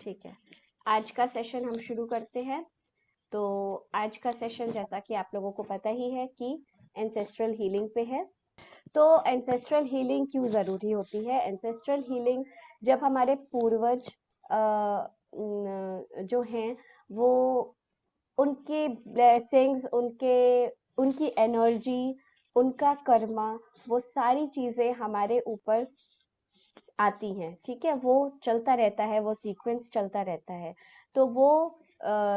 ठीक है। आज का सेशन हम शुरू करते हैं। तो आज का सेशन जैसा कि आप लोगों को पता ही है कि एंसेस्ट्रल हीलिंग पे है। तो एंसेस्ट्रल हीलिंग क्यों ज़रूरी होती है? एंसेस्ट्रल हीलिंग जब हमारे पूर्वज जो हैं वो उनके ब्लेसिंग्स, उनकी एनर्जी, उनका कर्मा, वो सारी चीज़ें हमारे ऊपर आती हैं, ठीक है? वो चलता रहता है, वो सीक्वेंस चलता रहता है। तो वो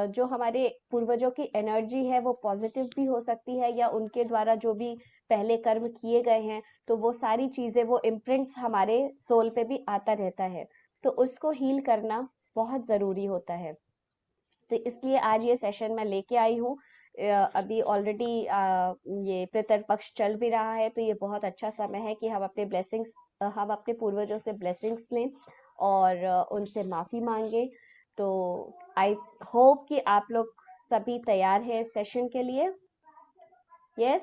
जो हमारे पूर्वजों की एनर्जी है वो पॉजिटिव भी हो सकती है या उनके द्वारा जो भी पहले कर्म किए गए हैं, तो वो सारी चीज़ें, वो इम्प्रिंट्स हमारे सोल पे भी आता रहता है। तो उसको हील करना बहुत ज़रूरी होता है। तो इसलिए आज ये सेशन मैं लेके आई हूँ। अभी ऑलरेडी ये पितृ पक्ष चल भी रहा है, तो ये बहुत अच्छा समय है कि हम अपने पूर्वजों से ब्लेसिंग्स लें और उनसे माफ़ी मांगे। तो आई होप कि आप लोग सभी तैयार हैं इस सेशन के लिए। यस,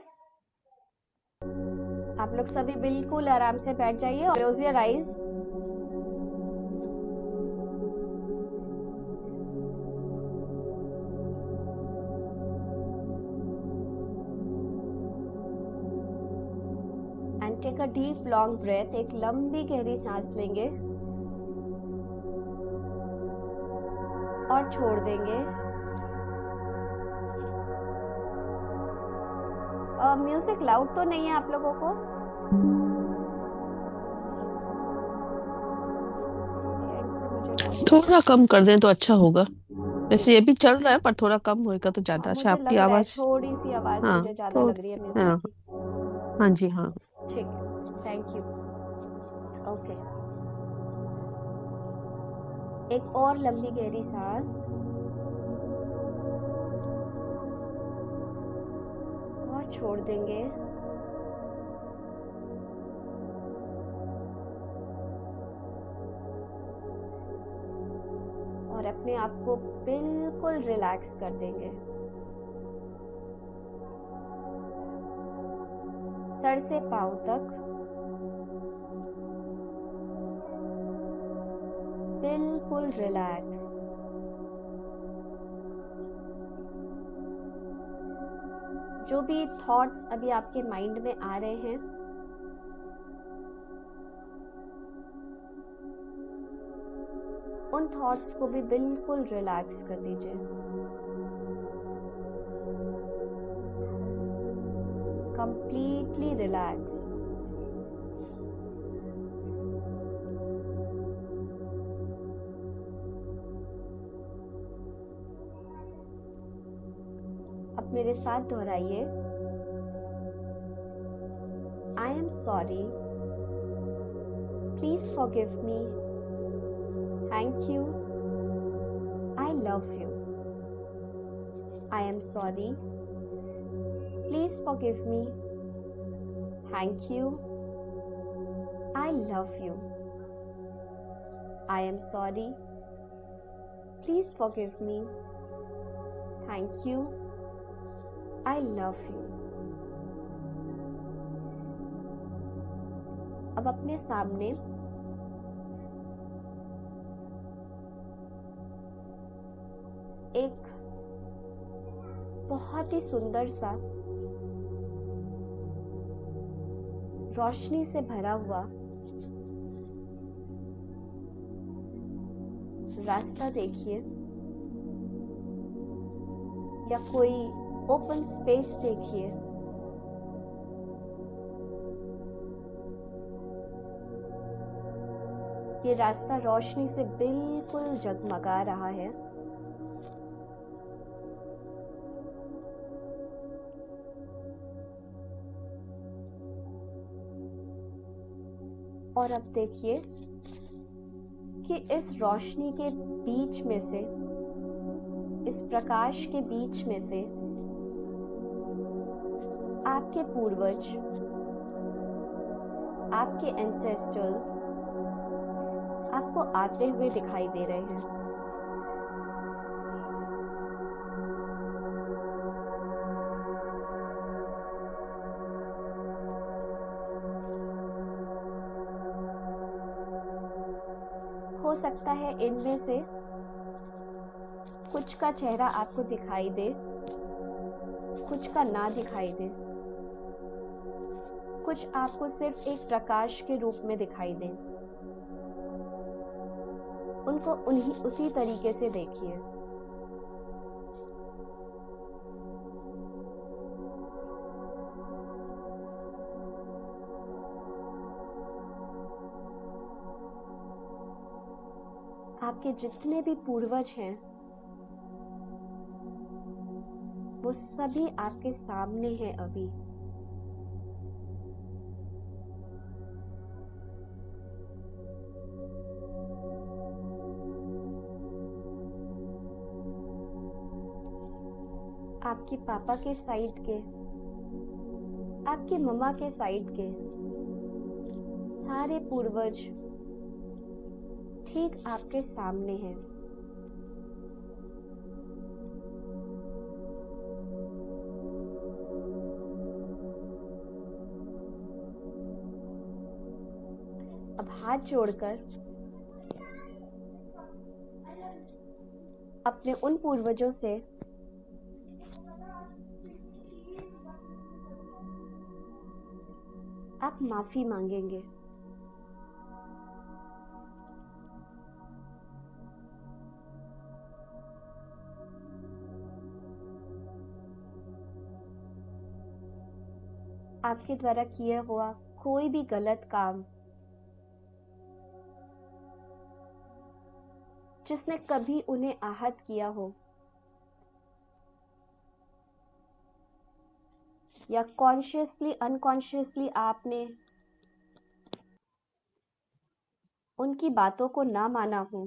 आप लोग सभी बिल्कुल आराम से बैठ जाइए और close your eyes. And take a deep long breath. एक लंबी गहरी सांस लेंगे और छोड़ देंगे। म्यूजिक लाउड तो नहीं है आप लोगों को? थोड़ा कम कर दें तो अच्छा होगा। वैसे ये भी चल रहा है पर थोड़ा कम होएगा तो ज्यादा अच्छा। मुझे आपकी लग रहा है आवाज थोड़ी सी आवाज हाँ मुझे ज्यादा थोड़ी लग रही है हाँ म्यूजिक की। हाँ जी हाँ। ठीक है, थैंक यू। ओके, एक और लंबी गहरी सांस और छोड़ देंगे। और अपने आप को बिल्कुल रिलैक्स कर देंगे। सर से पांव तक बिल्कुल रिलैक्स। जो भी थॉट्स अभी आपके माइंड में आ रहे हैं, उन थॉट्स को भी बिल्कुल रिलैक्स कर दीजिए। Completely relax. अब मेरे साथ दोहराइए। I am sorry, please forgive me, thank you, I love you. I am sorry, please forgive me, thank you, I love you. I am sorry, please forgive me, thank you, I love you. अब अपने सामने एक बहुत ही सुंदर सा रोशनी से भरा हुआ रास्ता देखिए या कोई ओपन स्पेस देखिए। ये रास्ता रोशनी से बिल्कुल जगमगा रहा है। और अब देखिए कि इस रोशनी के बीच में से, इस प्रकाश के बीच में से आपके पूर्वज, आपके एंसेस्टर्स आपको आते हुए दिखाई दे रहे हैं। हो सकता है इनमें से कुछ का चेहरा आपको दिखाई दे, कुछ का ना दिखाई दे, कुछ आपको सिर्फ एक प्रकाश के रूप में दिखाई दे, उनको उसी तरीके से देखिए। आपके जितने भी पूर्वज हैं वो सभी आपके सामने हैं अभी। आपके पापा के साइड के, आपकी मम्मा के साइड के सारे पूर्वज ठीक आपके सामने हैं। अब हाथ जोड़कर अपने उन पूर्वजों से आप माफी मांगेंगे। आपके द्वारा किया हुआ कोई भी गलत काम जिसने कभी उन्हें आहत किया हो या कॉन्शियसली अनकॉन्शियसली आपने उनकी बातों को ना माना हो,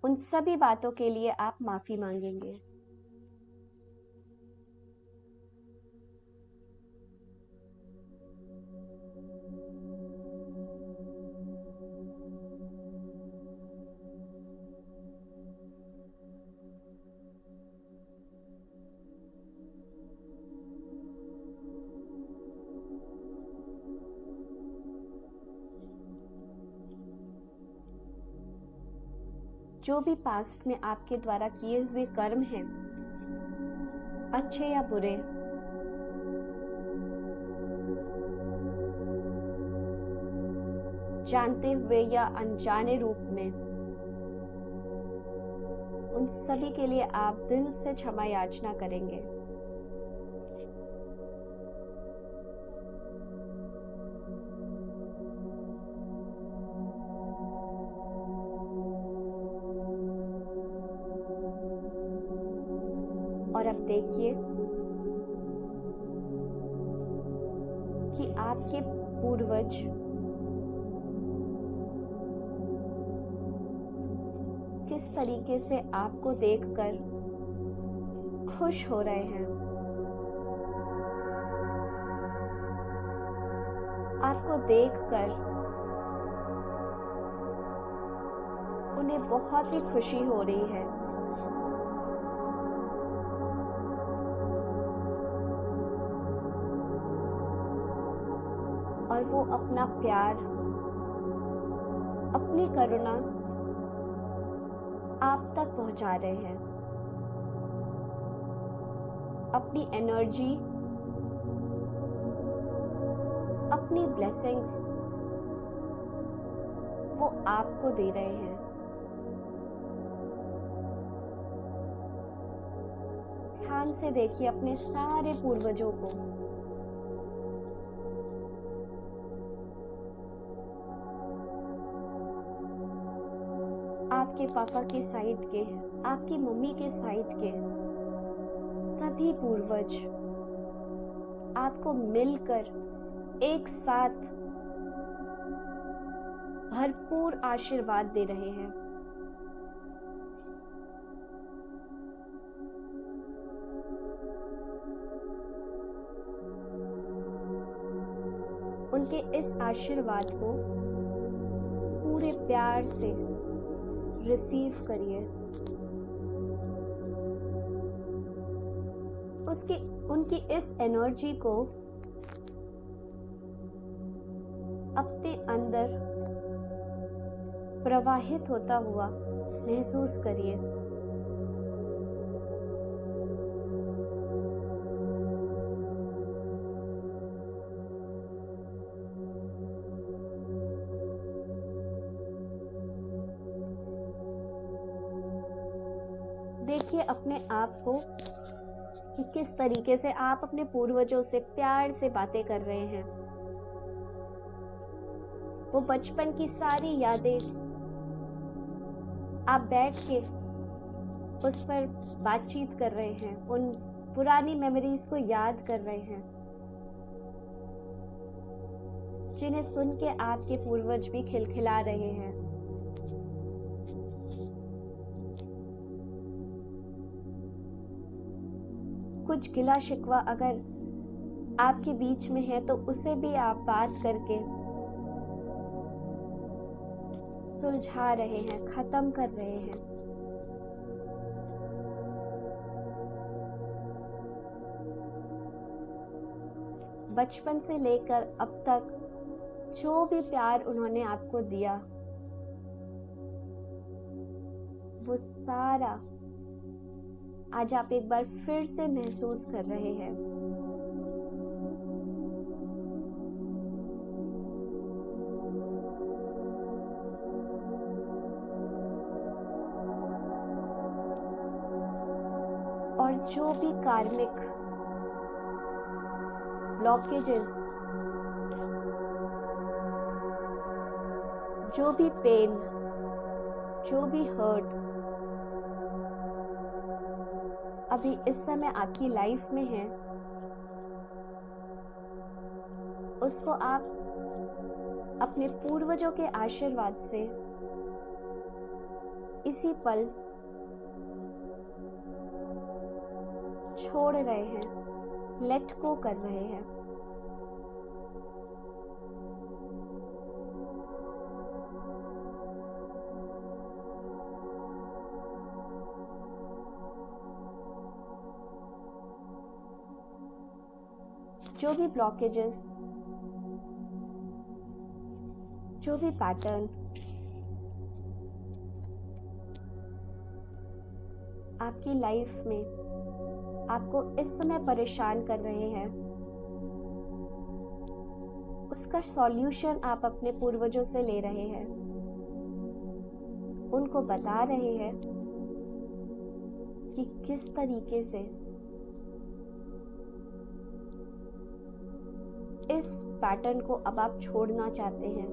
उन सभी बातों के लिए आप माफी मांगेंगे। जो भी पास्ट में आपके द्वारा किए हुए कर्म हैं, अच्छे या बुरे, जानते हुए या अनजाने रूप में, उन सभी के लिए आप दिल से क्षमा याचना करेंगे। और अब देखिए कि आपके पूर्वज किस तरीके से आपको देखकर खुश हो रहे हैं, आपको देखकर उन्हें बहुत ही खुशी हो रही है। और वो अपना प्यार, अपनी करुणा आप तक पहुंचा रहे हैं। अपनी एनर्जी, अपनी ब्लेसिंग्स वो आपको दे रहे हैं। ध्यान से देखिए अपने सारे पूर्वजों को। आपके पापा के साइड के, आपकी मम्मी के साइड के सभी पूर्वज आपको मिलकर एक साथ भरपूर आशीर्वाद दे रहे हैं। उनके इस आशीर्वाद को पूरे प्यार से रिसीव करिए। उनकी इस एनर्जी को अपने अंदर प्रवाहित होता हुआ महसूस करिए। देखिए अपने आप को कि किस तरीके से आप अपने पूर्वजों से प्यार से बातें कर रहे हैं। वो बचपन की सारी यादें आप बैठ के उस पर बातचीत कर रहे हैं, उन पुरानी मेमोरीज को याद कर रहे हैं, जिन्हें सुन के आपके पूर्वज भी खिलखिला रहे हैं। कुछ गिला शिकवा अगर आपके बीच में है तो उसे भी आप बात करके सुलझा रहे हैं, खत्म कर रहे हैं। बचपन से लेकर अब तक जो भी प्यार उन्होंने आपको दिया, वो सारा आज आप एक बार फिर से महसूस कर रहे हैं। और जो भी कार्मिक ब्लॉकेजेस, जो भी पेन, जो भी हर्ट अभी इस समय आपकी लाइफ में है, उसको आप अपने पूर्वजों के आशीर्वाद से इसी पल छोड़ रहे हैं, लेट गो कर रहे हैं। जो भी ब्लॉकेजेस, जो भी पैटर्न आपकी लाइफ में आपको इस समय परेशान कर रहे हैं, उसका सॉल्यूशन आप अपने पूर्वजों से ले रहे हैं। उनको बता रहे हैं कि किस तरीके से इस पैटर्न को अब आप छोड़ना चाहते हैं।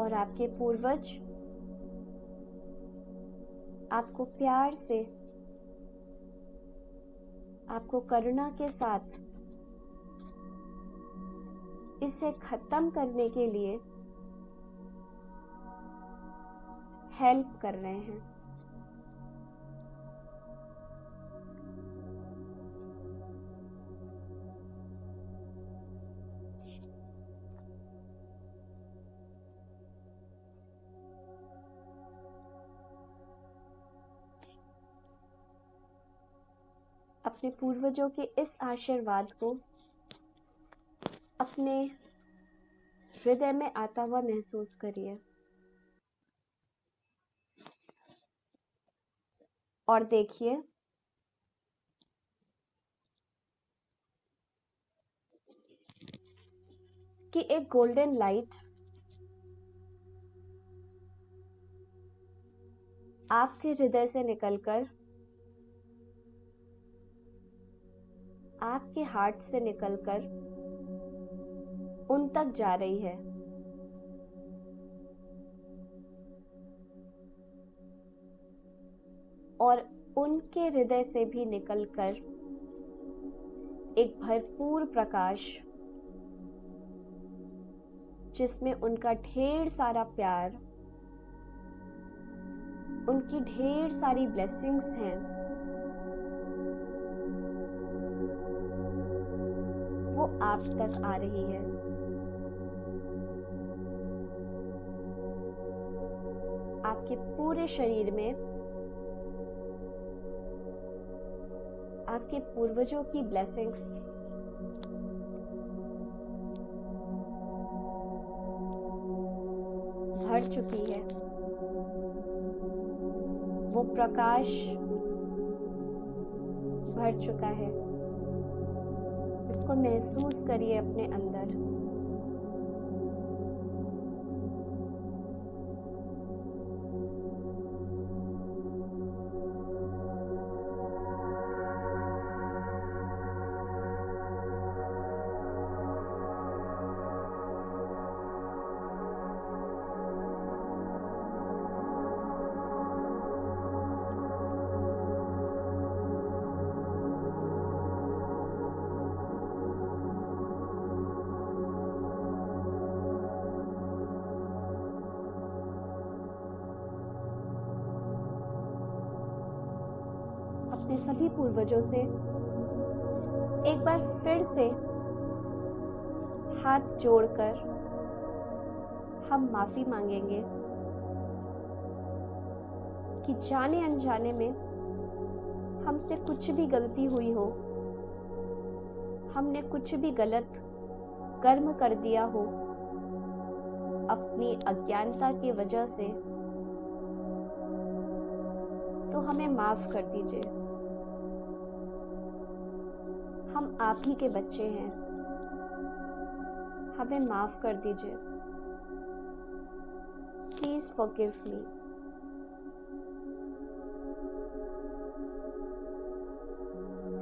और आपके पूर्वज आपको प्यार से, आपको करुणा के साथ इसे खत्म करने के लिए हेल्प कर रहे हैं। अपने पूर्वजों के इस आशीर्वाद को अपने हृदय में आता हुआ महसूस करिए और देखिए कि एक गोल्डन लाइट आपके हृदय से निकलकर आपके हार्ट से निकलकर उन तक जा रही है। और उनके हृदय से भी निकलकर एक भरपूर प्रकाश, जिसमें उनका ढेर सारा प्यार, उनकी ढेर सारी ब्लेसिंग्स हैं, वो आप तक आ रही है। आपके पूरे शरीर में आपके पूर्वजों की ब्लेसिंग्स भर चुकी है। वो प्रकाश भर चुका है। इसको महसूस करिए अपने अंदर। अपने सभी पूर्वजों से एक बार फिर से हाथ जोड़कर हम माफी मांगेंगे कि जाने अनजाने में हमसे कुछ भी गलती हुई हो, हमने कुछ भी गलत कर्म कर दिया हो अपनी अज्ञानता की वजह से, तो हमें माफ कर दीजिए। हम आप ही के बच्चे हैं, हमें माफ कर दीजिए। Please forgive me.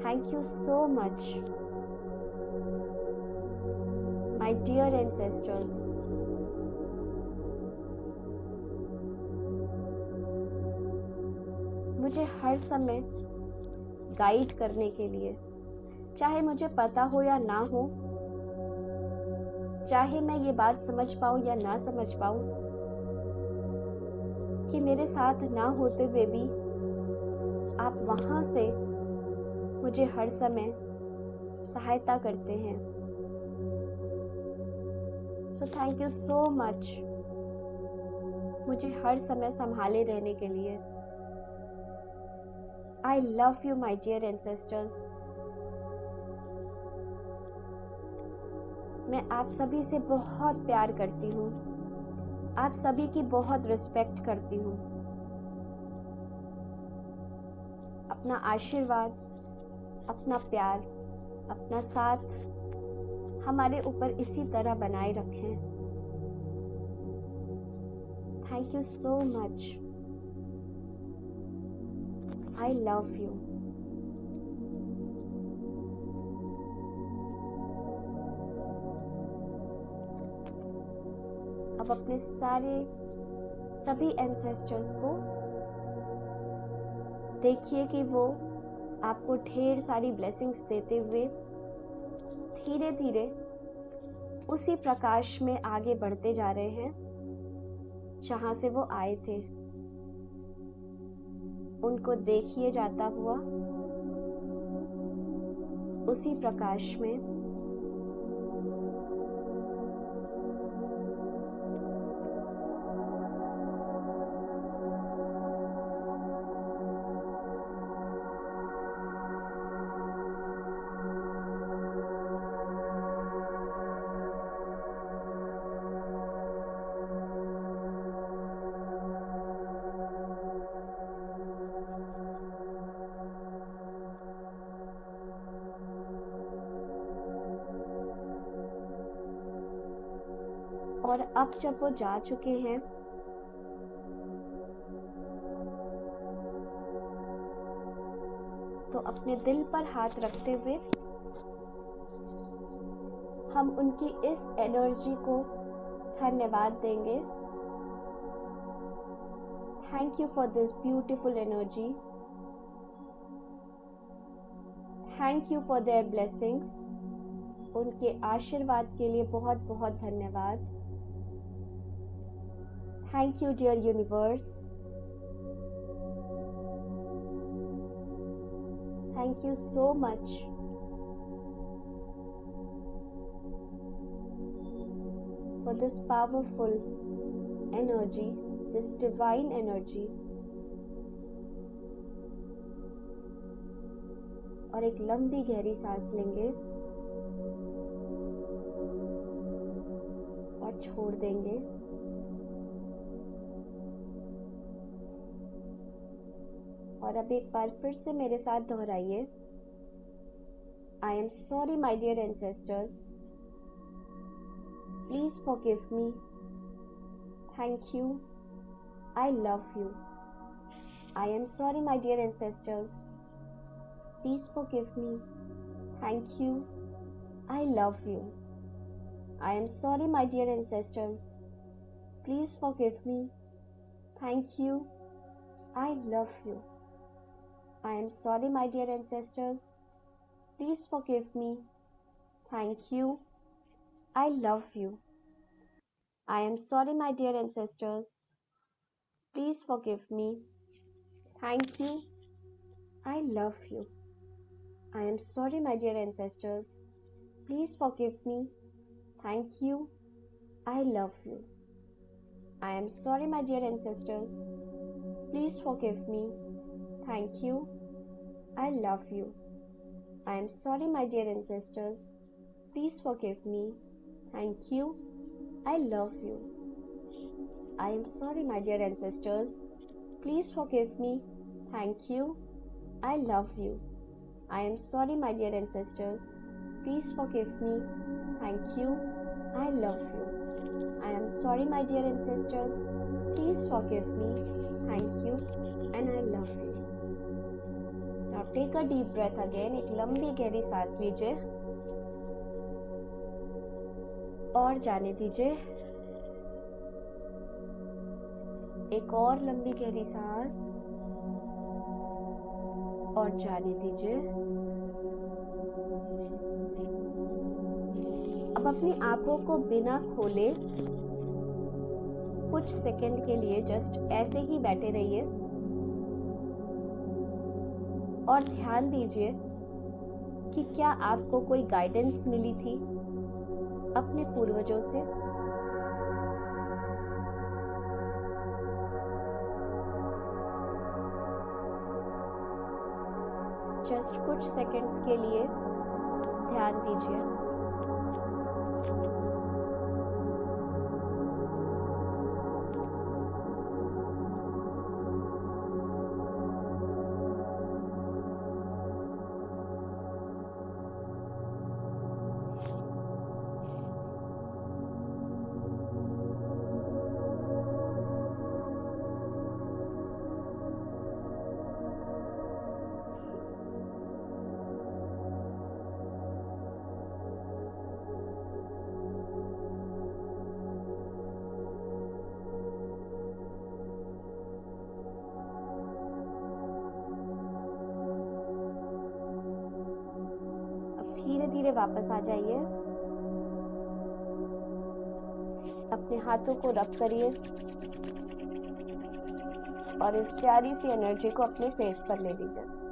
Thank you so much my dear ancestors. मुझे हर समय गाइड करने के लिए, चाहे मुझे पता हो या ना हो, चाहे मैं ये बात समझ पाऊं या ना समझ पाऊं, कि मेरे साथ ना होते हुए भी आप वहां से मुझे हर समय सहायता करते हैं। So thank you so much मुझे हर समय संभाले रहने के लिए। I love you, my dear ancestors. मैं आप सभी से बहुत प्यार करती हूँ, आप सभी की बहुत रिस्पेक्ट करती हूँ। अपना आशीर्वाद, अपना प्यार, अपना साथ हमारे ऊपर इसी तरह बनाए रखें। Thank you so much. I love you. अब अपने सभी एंसेस्टर्स को देखिए कि वो आपको ढेर सारी ब्लेसिंग्स देते हुए धीरे धीरे उसी प्रकाश में आगे बढ़ते जा रहे हैं जहां से वो आए थे। उनको देखिए जाता हुआ उसी प्रकाश में। और अब जब वो जा चुके हैं, तो अपने दिल पर हाथ रखते हुए हम उनकी इस एनर्जी को धन्यवाद देंगे। Thank you for this beautiful energy. Thank you for their blessings. उनके आशीर्वाद के लिए बहुत बहुत धन्यवाद। Thank you, dear universe. Thank you so much for this powerful energy, this divine energy. और एक लंबी गहरी सांस लेंगे और छोड़ देंगे। और अब एक बार फिर से मेरे साथ दोहराइए। I am sorry my dear ancestors, please forgive me, thank you, I love you. I am sorry my dear ancestors, please forgive me, thank you, I love you. I am sorry, my dear ancestors. Please forgive me. Thank you. I love you. I am sorry, my dear ancestors. Please forgive me. Thank you. I love you. I am sorry, my dear ancestors. Please forgive me. Thank you. I love you. I am sorry, my dear ancestors. Please forgive me. Thank you. I love you. I am sorry, my dear ancestors. Please forgive me. Thank you. I love you. I am sorry, my dear ancestors. Please forgive me. Thank you. I love you. I am sorry, my dear ancestors. Please forgive me. Thank you. I love you. I am sorry, my dear ancestors. Please forgive me. Thank you. I love you. I am sorry, my dear ancestors. Please forgive me. Thank you. And I love you. Now take a deep breath again. एक लंबी गहरी सांस लीजिए और जाने दीजिए। एक और लंबी गहरी सांस और जाने दीजिए। अब अपनी आंखों को बिना खोले कुछ सेकंड के लिए जस्ट ऐसे ही बैठे रहिए और ध्यान दीजिए कि क्या आपको कोई गाइडेंस मिली थी अपने पूर्वजों से। जस्ट कुछ सेकंड्स के लिए ध्यान दीजिए। धीरे धीरे वापस आ जाइए। अपने हाथों को रब करिए और इस प्यारी सी एनर्जी को अपने फेस पर ले लीजिए।